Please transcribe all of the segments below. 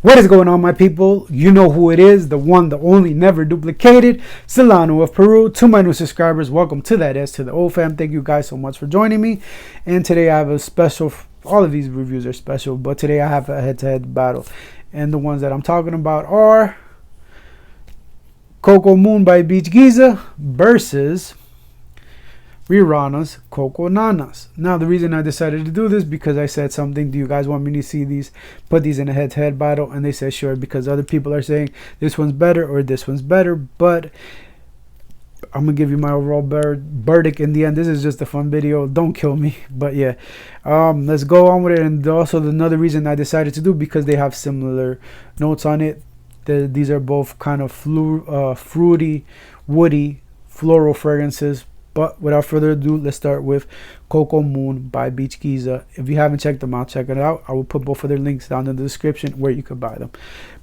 What is going on, my people? You know who it is, the one, the only, never duplicated, Solano of Peru. To my new subscribers, welcome to that S to the O fam. Thank you guys so much for joining me. And today I have a special, all of these reviews are special, but today I have a head-to-head battle. And the ones that I'm talking about are Cocomoon by Beach Giza versus Rihanna's coconutnanas. Now, the reason I decided to do this because I said something, do you guys want me to see these, put these in a head-to-head battle? And they said sure, because other people are saying this one's better or this one's better. But I'm gonna give you my overall verdict in the end. This is just a fun video, don't kill me. But yeah, let's go on with it. And also another reason I decided to do, because they have similar notes on it. These are both kind of fruity, woody, floral fragrances. But without further ado, let's start with Cocomoon by Beach Giza. If you haven't checked them out, check it out. I will put both of their links down in the description where you could buy them.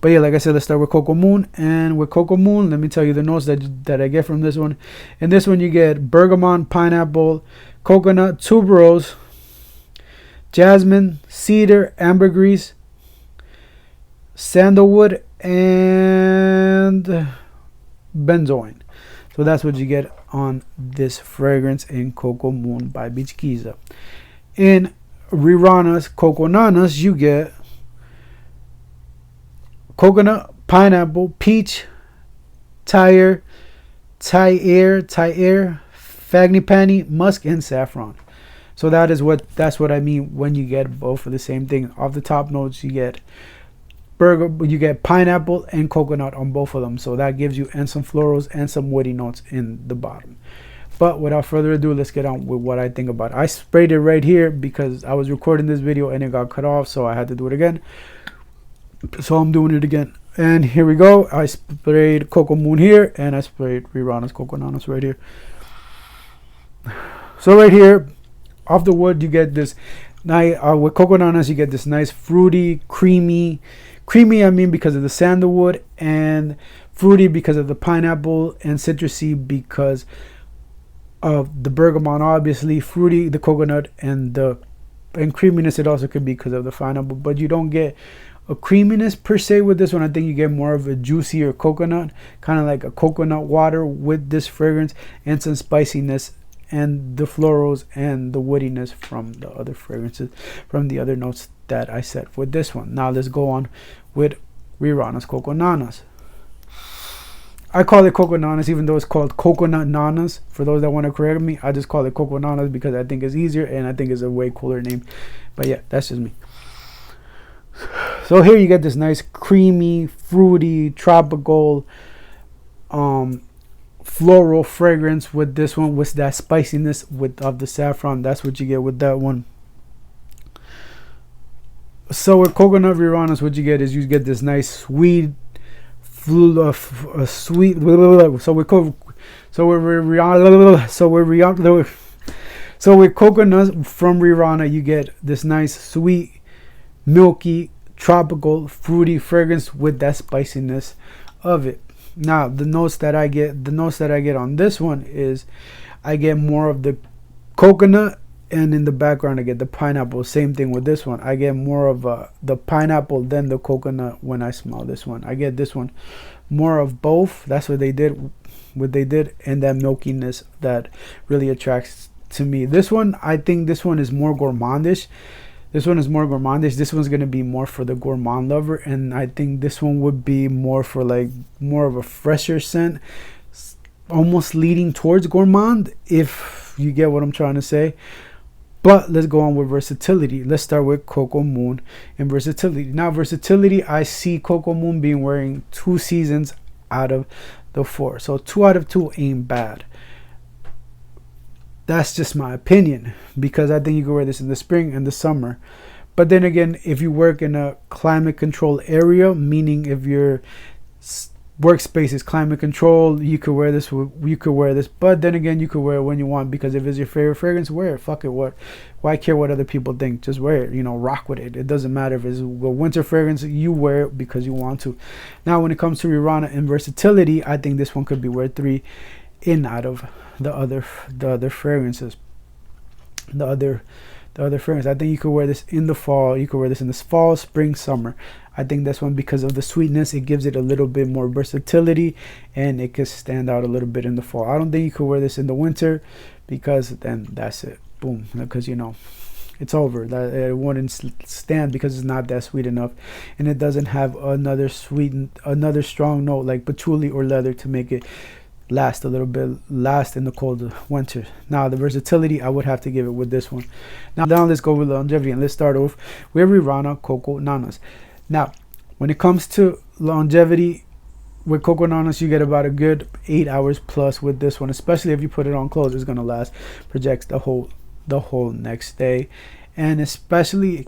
But yeah, like I said, let's start with Cocomoon. And with Cocomoon, let me tell you the notes that I get from this one. In this one, you get bergamot, pineapple, coconut, tuberose, jasmine, cedar, ambergris, sandalwood, and benzoin. So that's what you get on this fragrance in Cocomoon by Beach Giza. In Rihanna's coconutnanas, you get coconut, pineapple, peach, tire, fagni musk, and saffron. So that's what I mean when you get both of the same thing. Off the top notes, you get pineapple and coconut on both of them, so that gives you and some florals and some woody notes in the bottom. But without further ado, let's get on with what I think about it. I sprayed it right here because I was recording this video and it got cut off, so I had to do it again, so I'm doing it again. And here we go. I sprayed Cocomoon here and I sprayed Rihanna's coconutnanas right here. So right here off the wood, you get this nice with coconutnanas, you get this nice fruity, creamy I mean because of the sandalwood, and fruity because of the pineapple, and citrusy because of the bergamot, obviously, fruity the coconut, and creaminess it also could be because of the pineapple. But you don't get a creaminess per se with this one. I think you get more of a juicier coconut, kind of like a coconut water with this fragrance, and some spiciness and the florals and the woodiness from the other fragrances, from the other notes that I said with this one. Now let's go on with Rihanna's coconutnanas. I call it coconutnanas even though it's called coconutnanas. For those that want to correct me, I just call it coconutnanas because I think it's easier and I think it's a way cooler name. But yeah, that's just me. So here you get this nice creamy, fruity, tropical, floral fragrance with this one, with that spiciness of the saffron. That's what you get with that one. So with coconut Rihanna's, what you get is you get this nice sweet so with coconuts from Rihanna, you get this nice sweet, milky, tropical, fruity fragrance with that spiciness of it. Now the notes that I get on this one is I get more of the coconut, and in the background I get the pineapple. Same thing with this one. I get more of the pineapple than the coconut when I smell this one. I get this one more of both. That's what they did, and that milkiness that really attracts to me. This one, I think this one is more gourmandish. This one's going to be more for the gourmand lover, and I think this one would be more for like more of a fresher scent, almost leading towards gourmand, if you get what I'm trying to say. But let's go on with Versatility. Let's start with Cocomoon and Versatility. Now Versatility, I see Cocomoon being wearing 2 seasons out of the 4, so 2 out of 2 ain't bad. That's just my opinion, because I think you can wear this in the spring and the summer. But then again, if you work in a climate controlled area, meaning if your workspace is climate controlled, you could wear this. But then again, you could wear it when you want, because if it's your favorite fragrance, wear it. Fuck it. Why care what other people think? Just wear it. Rock with it. It doesn't matter if it's a winter fragrance. You wear it because you want to. Now, when it comes to Rihanna and Versatility, I think this one could be wear 3 in out of the other fragrances. The other fragrance. I think you could wear this in the fall. You could wear this in the fall, spring, summer. I think this one, because of the sweetness, it gives it a little bit more versatility, and it could stand out a little bit in the fall. I don't think you could wear this in the winter, because then that's it, boom, because you know it's over. That it wouldn't stand because it's not that sweet enough, and it doesn't have another strong note like patchouli or leather to make it last a little bit, last in the cold winter. Now the versatility, I would have to give it with this one. Now let's go with longevity, and let's start off with Rihanna coconutnanas. Now when it comes to longevity with coconutnanas, you get about a good 8 hours plus with this one, especially if you put it on clothes. It's gonna last, projects the whole next day. And especially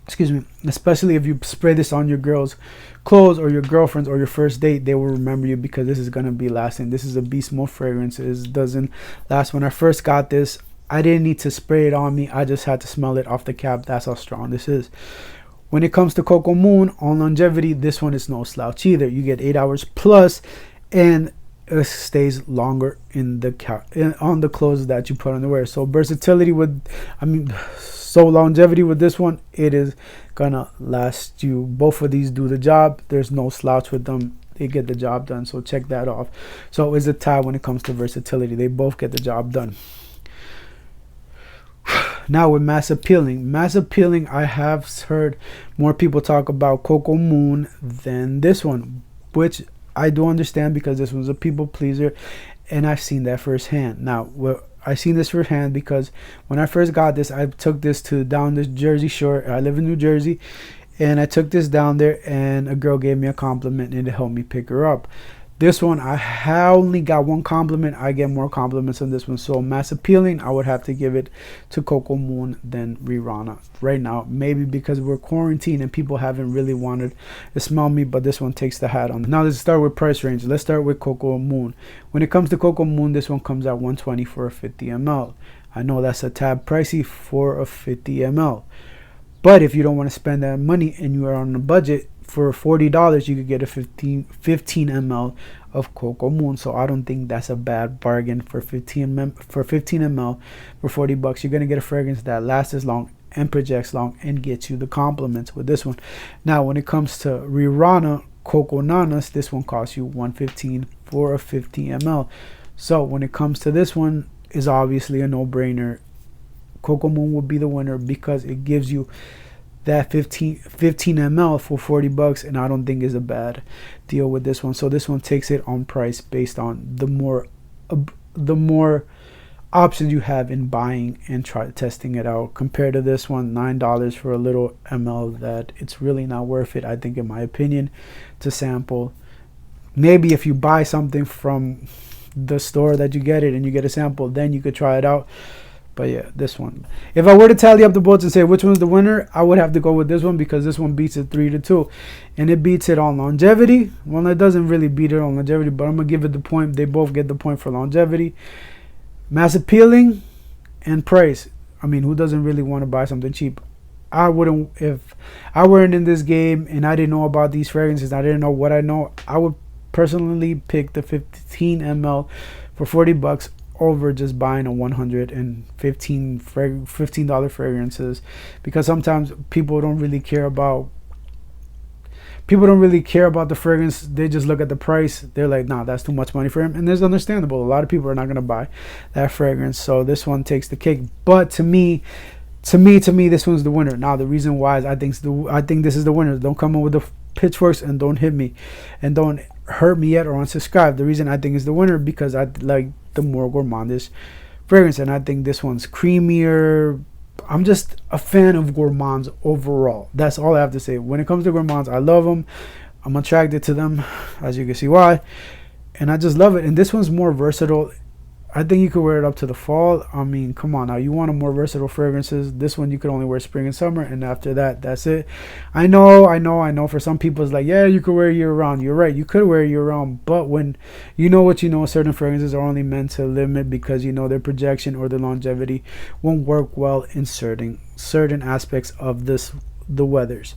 if you spray this on your girl's clothes or your girlfriend's or your first date, they will remember you, because this is going to be lasting. This is a beast mode fragrance. It doesn't last. When I first got this, I didn't need to spray it on me, I just had to smell it off the cap. That's how strong this is. When it comes to cocomoon on longevity, this one is no slouch either. You get 8 hours plus, and it stays longer in the on the clothes that you put on the wear. So versatility so longevity with this one, it is gonna last you. Both of these do the job. There's no slouch with them. They get the job done. So check that off. So it's a tie when it comes to versatility. They both get the job done. Now with mass appealing, I have heard more people talk about cocomoon than this one, which I do understand, because this one's a people pleaser, and I've seen that firsthand. Now, I seen this firsthand because when I first got this, I took this down the Jersey Shore. I live in New Jersey, and I took this down there, and a girl gave me a compliment, and it helped me pick her up. This one, I only got one compliment. I get more compliments on this one. So mass appealing, I would have to give it to cocomoon than Rihanna right now. Maybe because we're quarantined and people haven't really wanted to smell me, but this one takes the hat on. Now let's start with price range. Let's start with cocomoon. When it comes to cocomoon, this one comes at $120 for a 50 ml. I know that's a tad pricey for a 50 ml. But if you don't want to spend that money and you are on a budget, for $40 you could get a 15 ml of cocomoon. So I don't think that's a bad bargain for 15 ml for $40. You're gonna get a fragrance that lasts as long and projects long and gets you the compliments with this one. Now when it comes to Rihanna coconuts, this one costs you $115 for a 50 ml. So when it comes to this one, is obviously a no-brainer. Cocomoon would be the winner because it gives you that 15 ml for $40, and I don't think is a bad deal with this one. So this one takes it on price based on the more options you have in buying and testing it out, compared to this one, $9 for a little ml that it's really not worth it, I think, in my opinion, to sample. Maybe if you buy something from the store that you get it and you get a sample, then you could try it out. But yeah, this one, if I were to tally up the votes and say which one's the winner, I would have to go with this one, because this one beats it 3-2, and it beats it on longevity. Well, it doesn't really beat it on longevity, but I'm gonna give it the point. They both get the point for longevity, mass appealing, and price. I mean, who doesn't really want to buy something cheap? I wouldn't. If I weren't in this game and I didn't know about these fragrances, I didn't know what I know, I would personally pick the 15 ml for $40 over just buying a $115 fragrances, because sometimes people don't really care about the fragrance. They just look at the price. They're like, nah, that's too much money for him, and it's understandable. A lot of people are not going to buy that fragrance, so this one takes the cake. But to me, this one's the winner. Now the reason why is I think this is the winner. Don't come in with the pitchforks and don't hit me and don't hurt me yet or unsubscribe. The reason I think is the winner, because I like the more gourmandish fragrance, and I think this one's creamier. I'm just a fan of gourmands overall. That's all I have to say. When it comes to gourmands, I love them. I'm attracted to them, as you can see why, and I just love it. And this one's more versatile. I think you could wear it up to the fall. I mean, come on now. You want a more versatile fragrances. This one you could only wear spring and summer, and after that, that's it. I know. For some people, it's like, yeah, you could wear it year round. You're right. You could wear it year round, but when you know what you know, certain fragrances are only meant to limit, because you know their projection or their longevity won't work well in certain aspects of the weathers.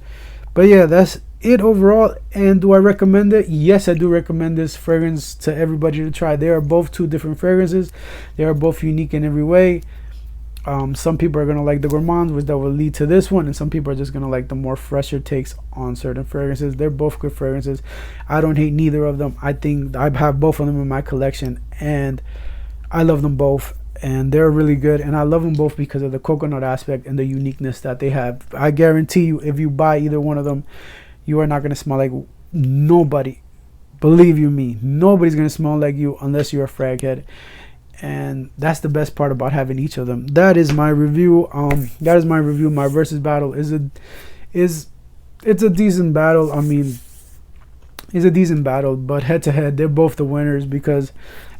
But yeah, that's it overall. And do I recommend it? Yes, I do recommend this fragrance to everybody to try. They are both two different fragrances. They are both unique in every way. Some people are gonna like the gourmands, which that will lead to this one, and some people are just gonna like the more fresher takes on certain fragrances. They're both good fragrances. I don't hate neither of them. I think I have both of them in my collection, and I love them both, and they're really good. And I love them both because of the coconut aspect and the uniqueness that they have. I guarantee you, if you buy either one of them, you are not gonna smell like nobody. Believe you me, nobody's gonna smell like you unless you're a frag head. And that's the best part about having each of them. That is my review. My versus battle is it's a decent battle. I mean, it's a decent battle, but head to head, they're both the winners because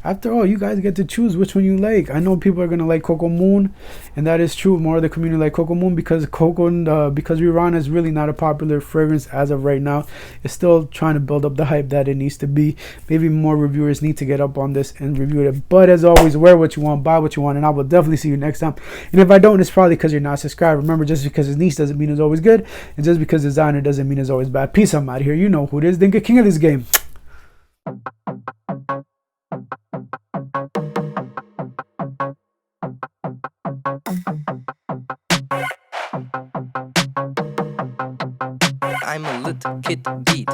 after all, you guys get to choose which one you like. I know people are gonna like cocomoon, and that is true. More of the community like cocomoon because because Rihanna is really not a popular fragrance as of right now. It's still trying to build up the hype that it needs to be. Maybe more reviewers need to get up on this and review it. But as always, wear what you want, buy what you want, and I will definitely see you next time. And if I don't, it's probably because you're not subscribed. Remember, just because it's niche doesn't mean it's always good, and just because it's designer doesn't mean it's always bad. Peace. I'm out of here. You know who it is. Then get king of this game. I'm a little kid beat.